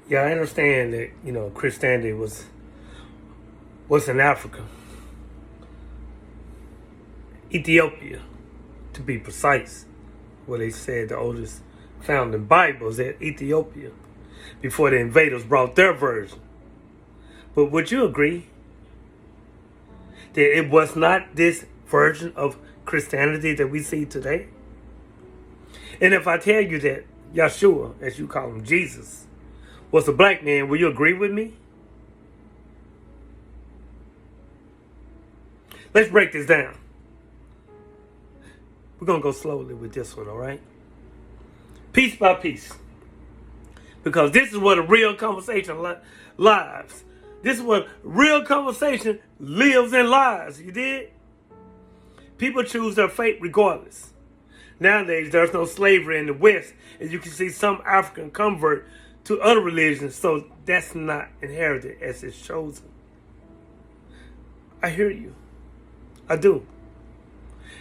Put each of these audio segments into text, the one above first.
Yeah, I understand that, Christianity was in Africa, Ethiopia, to be precise, where they said the oldest founding Bible is at Ethiopia before the invaders brought their version. But would you agree that it was not this version of Christianity that we see today? And if I tell you that Yeshua, as you call him, Jesus, was a black man, will you agree with me? Let's break this down. We're going to go slowly with this one, all right? Piece by piece. Because this is where the real conversation lives. This is where real conversation lives and lies. You did? People choose their fate regardless. Nowadays, there's no slavery in the West, and you can see some African convert to other religions, so that's not inherited as it's chosen. I hear you. I do.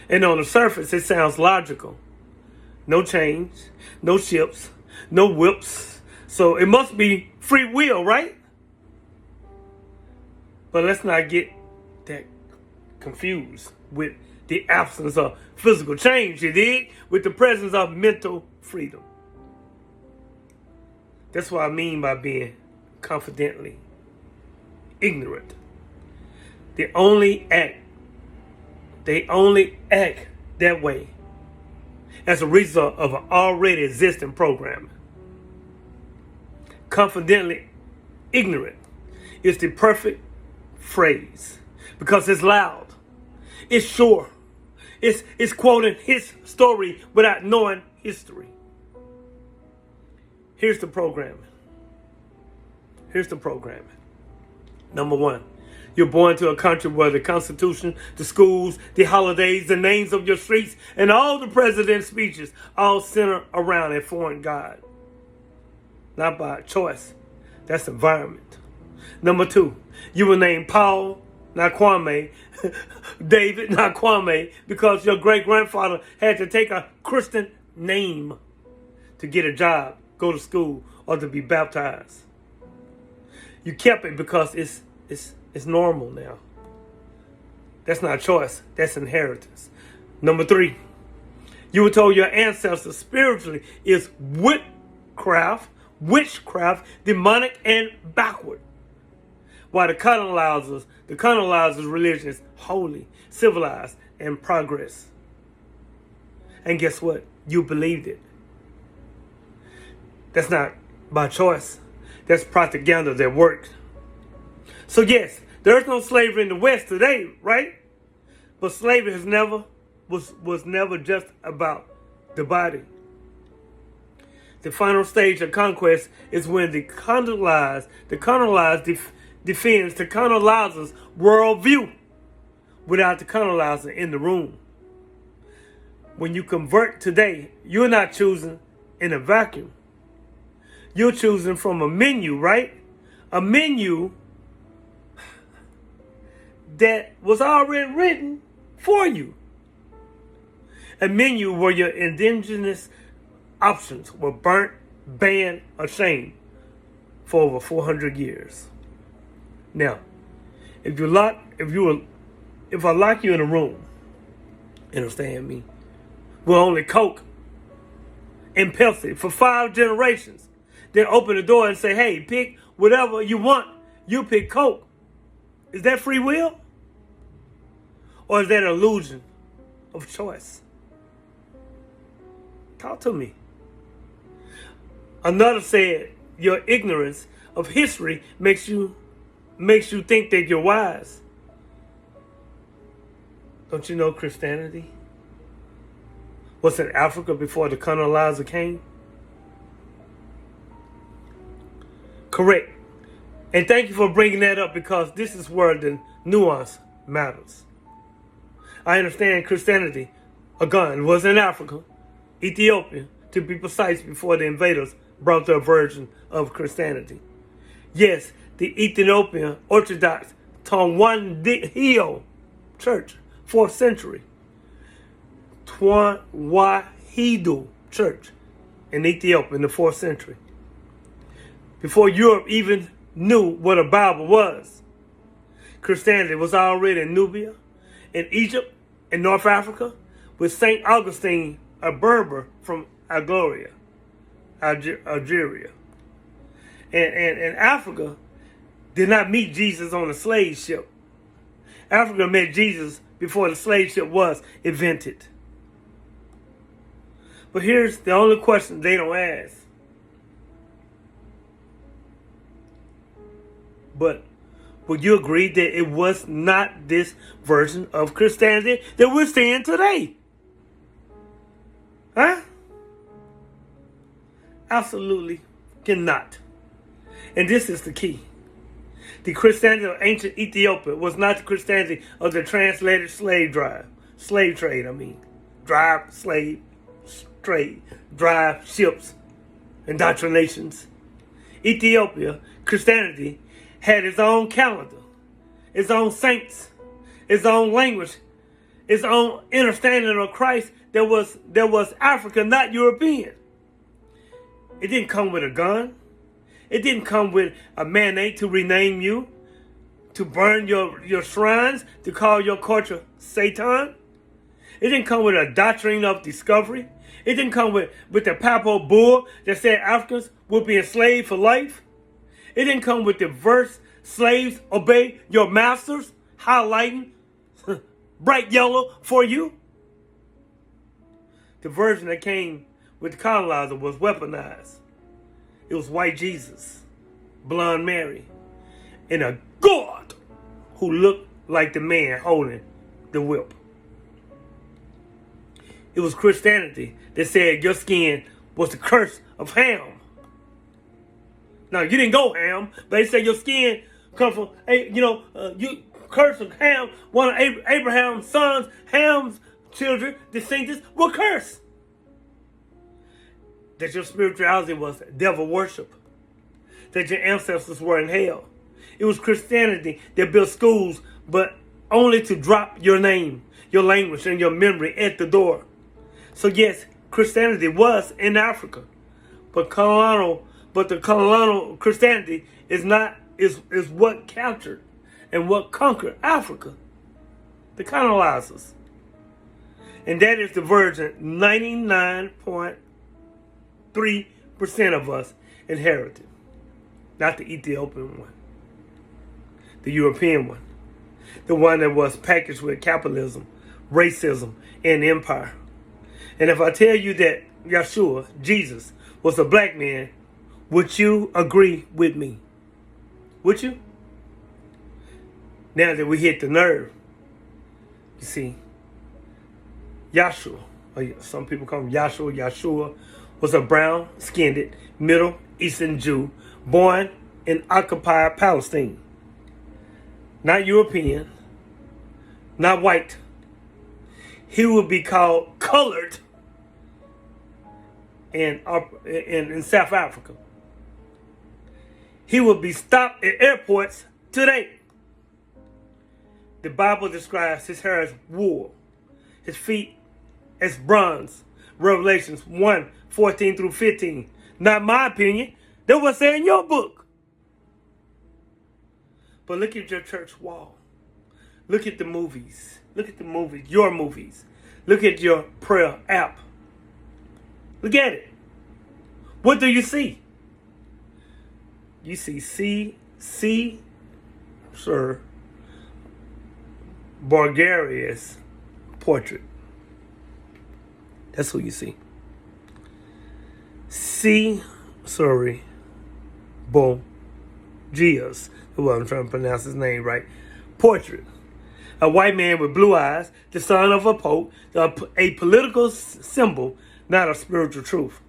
And on the surface, it sounds logical. No change, no ships, no whips. So it must be free will, right? But let's not get that confused with the absence of physical change, you dig? With the presence of mental freedom. That's what I mean by being confidently ignorant. They only act that way as a result of an already existing programming. Confidently ignorant is the perfect phrase because it's loud, it's sure, it's quoting his story without knowing history. Here's the programming. Number one, you're born to a country where the Constitution, the schools, the holidays, the names of your streets, and all the president's speeches all center around a foreign god. Not by choice. That's environment. Number two, you were named Paul, not Kwame, David, not Kwame, because your great-grandfather had to take a Christian name to get a job, go to school, or to be baptized. You kept it because it's normal now. That's not choice. That's inheritance. Number three, you were told your ancestors spiritually is witchcraft, demonic, and backward. While the colonizers' religion is holy, civilized, and progress. And guess what? You believed it. That's not by choice. That's propaganda that worked. So yes, there's no slavery in the West today, right? But slavery was never just about the body. The final stage of conquest is when the colonized defends the colonizer's worldview without the colonizer in the room. When you convert today, you're not choosing in a vacuum. You're choosing from a menu, right? A menu that was already written for you. A menu where your indigenous options were burnt, banned, or shamed for over 400 years. Now, if I lock you in a room, understand me, with only Coke and Pepsi for 5 generations, then open the door and say, hey, pick whatever you want. You pick Coke. Is that free will? Or is that an illusion of choice? Talk to me. Another said, your ignorance of history makes you think that you're wise. Don't you know Christianity was in Africa before the colonizer came? Correct. And thank you for bringing that up because this is where the nuance matters. I understand Christianity, again, was in Africa, Ethiopia, to be precise, before the invaders brought their version of Christianity. Yes, the Ethiopian Orthodox Tongwan Church, 4th century. Twawahidu Church in Ethiopia in the 4th century. before Europe even knew what a Bible was. Christianity was already in Nubia, in Egypt, in North Africa, with St. Augustine, a Berber from Algeria. And Africa did not meet Jesus on a slave ship. Africa met Jesus before the slave ship was invented. But here's the only question they don't ask. But would you agree that it was not this version of Christianity that we're seeing today? Huh? Absolutely cannot. And this is the key. The Christianity of ancient Ethiopia was not the Christianity of the translated slave trade. Drive ships, indoctrinations. Ethiopia, Christianity, had its own calendar, its own saints, its own language, its own understanding of Christ that was African, not European. It didn't come with a gun. It didn't come with a mandate to rename you, to burn your shrines, to call your culture Satan. It didn't come with a doctrine of discovery. It didn't come with the papal bull that said Africans would be enslaved for life. It didn't come with the verse, slaves, obey your masters, highlighting bright yellow for you. The version that came with the colonizer was weaponized. It was white Jesus, blonde Mary, and a God who looked like the man holding the whip. It was Christianity that said your skin was the curse of Ham. Now, you didn't go Ham, but they said your skin come from, you curse of Ham, one of Abraham's sons, Ham's children, descendants, were cursed. That your spirituality was devil worship. That your ancestors were in hell. It was Christianity that built schools, but only to drop your name, your language, and your memory at the door. So yes, Christianity was in Africa, but the colonial Christianity is what captured and what conquered Africa, the colonizers. And that is the version 99.3% of us inherited. Not the Ethiopian one. The European one. The one that was packaged with capitalism, racism, and empire. And if I tell you that Yeshua, Jesus, was a black man, would you agree with me? Would you? Now that we hit the nerve. You see, Yahshua, or some people call him Yahshua, was a brown-skinned Middle Eastern Jew born in occupied Palestine. Not European, not white. He would be called colored in South Africa. He would be stopped at airports today. The Bible describes his hair as wool, his feet as bronze. Revelations 1:14-15. Not my opinion. That's what's in your book. But look at your church wall. Look at the movies. Look at the movies, your movies. Look at your prayer app. Look at it. What do you see? You see Sir Bulgaria's portrait. That's who you see. Bulgias. Well, I'm trying to pronounce his name right. Portrait. A white man with blue eyes, the son of a pope, a political symbol, not a spiritual truth.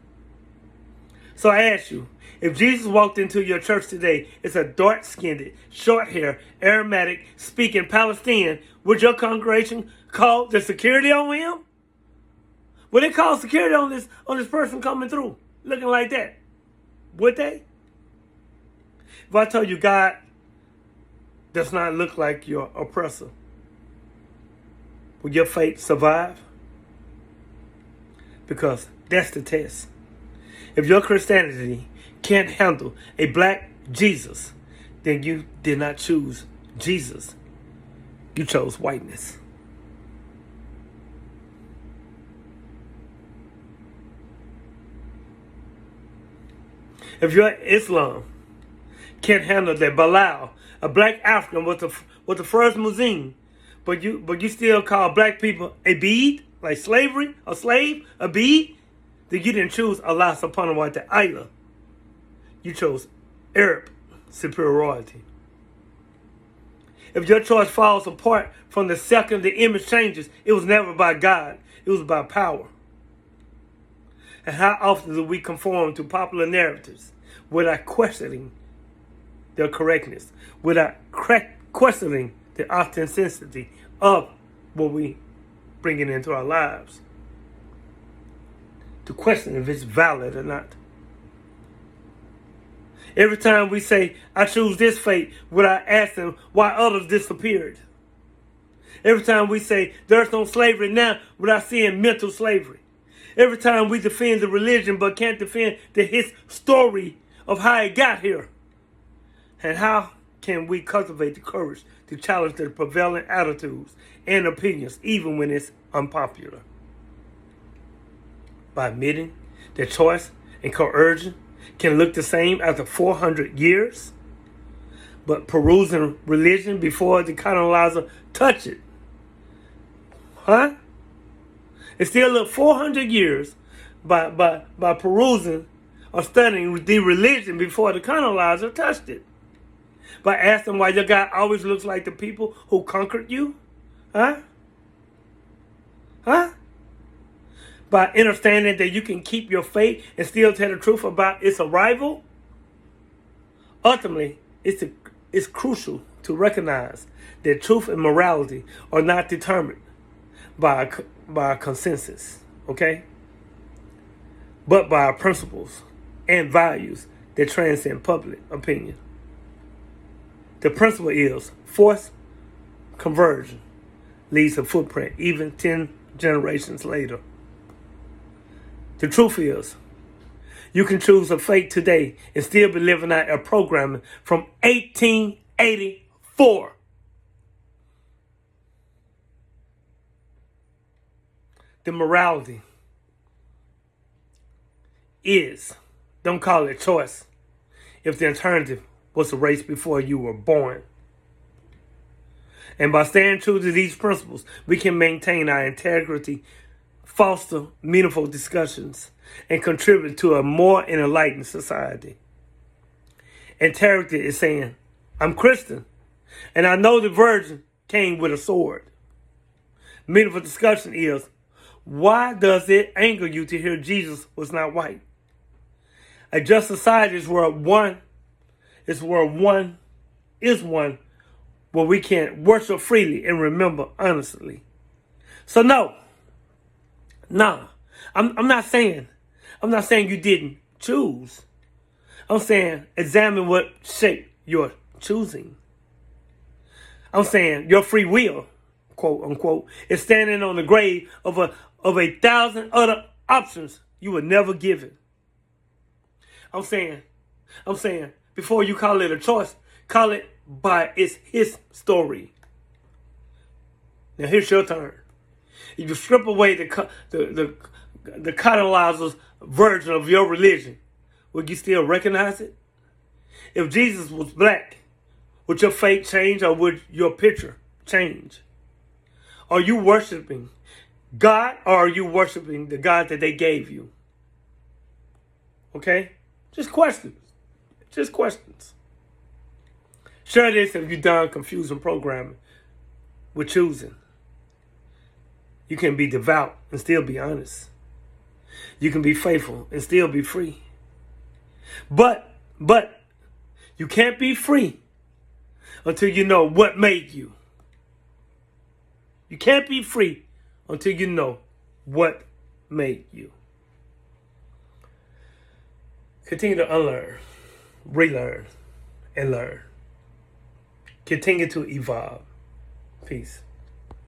So I ask you, if Jesus walked into your church today, it's a dark-skinned, short-haired, Aramaic, speaking Palestinian, would your congregation call the security on him? Would they call security on this person coming through, looking like that? Would they? If I told you God does not look like your oppressor, will your faith survive? Because that's the test. If your Christianity can't handle a black Jesus, then you did not choose Jesus. You chose whiteness. If your Islam can't handle that Bilal, a black African, was the first Muslim, but you still call black people a bead, like slavery, a slave, a bead, then you didn't choose Allah subhanahu wa ta'ala. You chose Arab superiority. If your choice falls apart from the second the image changes, it was never by God. It was by power. And how often do we conform to popular narratives without questioning their correctness, without questioning the authenticity of what we bring into our lives, to question if it's valid or not? Every time we say, I choose this fate, without asking why others disappeared. Every time we say, there's no slavery now, without seeing mental slavery. Every time we defend the religion but can't defend the story of how it got here. And how can we cultivate the courage to challenge the prevailing attitudes and opinions, even when it's unpopular? By admitting that choice and coercion can look the same after 400 years, but perusing religion before the colonizer touched it. Huh? It still looked 400 years by perusing or studying the religion before the colonizer touched it. By asking why your God always looks like the people who conquered you? Huh? Huh? By understanding that you can keep your faith and still tell the truth about its arrival? Ultimately, it's crucial to recognize that truth and morality are not determined by a consensus, okay? But by our principles and values that transcend public opinion. The principle is forced conversion leaves a footprint even 10 generations later. The truth is, you can choose a fate today and still be living out a programming from 1884. The morality is, don't call it choice, if the alternative was a race before you were born. And by staying true to these principles, we can maintain our integrity, foster meaningful discussions, and contribute to a more enlightened society. Integrity is saying, I'm Christian, and I know the virgin came with a sword. Meaningful discussion is, why does it anger you to hear Jesus was not white? A just society is where one where we can worship freely and remember honestly. So no, I'm not saying you didn't choose. I'm saying examine what shape you're choosing. I'm saying your free will, quote unquote, is standing on the grave of a 1,000 other options you were never given. I'm saying, before you call it a choice, call it by his story. Now here's your turn. If you strip away the colonizer's version of your religion, would you still recognize it? If Jesus was black, would your fate change or would your picture change? Are you worshiping God or are you worshiping the God that they gave you? Okay? Just questions. Just questions. Share this if you're done confusing programming with choosing. You can be devout and still be honest. You can be faithful and still be free. But you can't be free until you know what made you. You can't be free until you know what made you. Continue to unlearn, relearn, and learn. Continue to evolve. Peace.